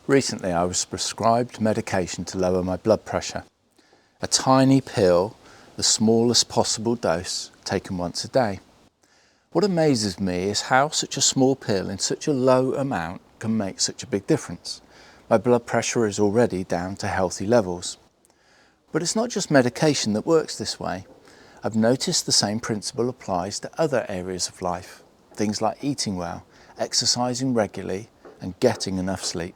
Recently I was prescribed medication to lower my blood pressure. A tiny pill, the smallest possible dose, taken once a day. What amazes me is how such a small pill in such a low amount can make such a big difference. My blood pressure is already down to healthy levels. But it's not just medication that works this way. I've noticed the same principle applies to other areas of life. Things like eating well, exercising regularly, and getting enough sleep.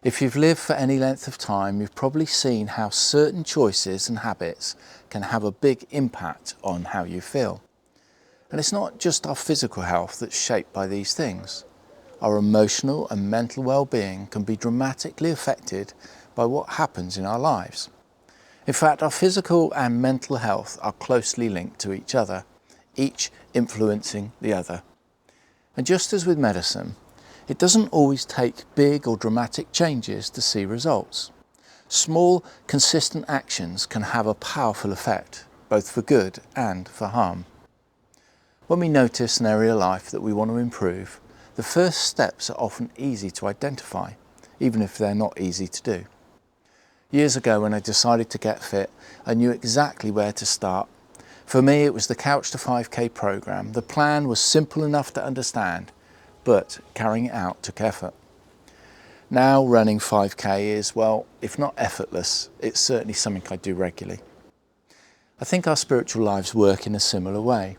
If you've lived for any length of time, you've probably seen how certain choices and habits can have a big impact on how you feel. And it's not just our physical health that's shaped by these things. Our emotional and mental well-being can be dramatically affected by what happens in our lives. In fact, our physical and mental health are closely linked to each other, each influencing the other. And just as with medicine, it doesn't always take big or dramatic changes to see results. Small, consistent actions can have a powerful effect, both for good and for harm. When we notice an area of life that we want to improve, the first steps are often easy to identify, even if they're not easy to do. Years ago, when I decided to get fit, I knew exactly where to start. For me, it was the Couch to 5K program. The plan was simple enough to understand, but carrying it out took effort. Now running 5K is, well, if not effortless, it's certainly something I do regularly. I think our spiritual lives work in a similar way.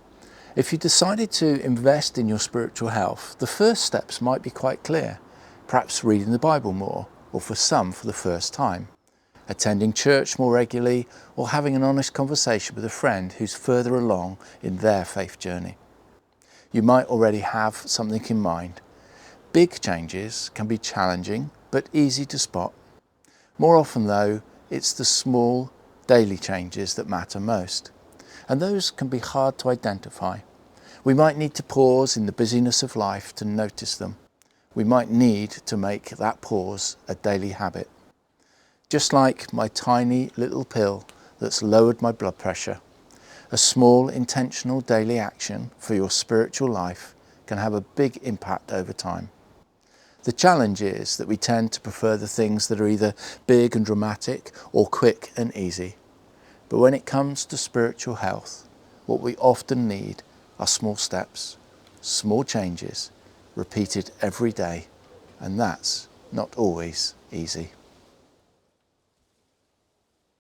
If you decided to invest in your spiritual health, the first steps might be quite clear. Perhaps reading the Bible more, or for some for the first time. Attending church more regularly, or having an honest conversation with a friend who's further along in their faith journey. You might already have something in mind. Big changes can be challenging, but easy to spot. More often though, it's the small, daily changes that matter most. And those can be hard to identify. We might need to pause in the busyness of life to notice them. We might need to make that pause a daily habit. Just like my tiny little pill that's lowered my blood pressure, a small intentional daily action for your spiritual life can have a big impact over time. The challenge is that we tend to prefer the things that are either big and dramatic or quick and easy. But when it comes to spiritual health, what we often need are small steps, small changes, repeated every day, and that's not always easy.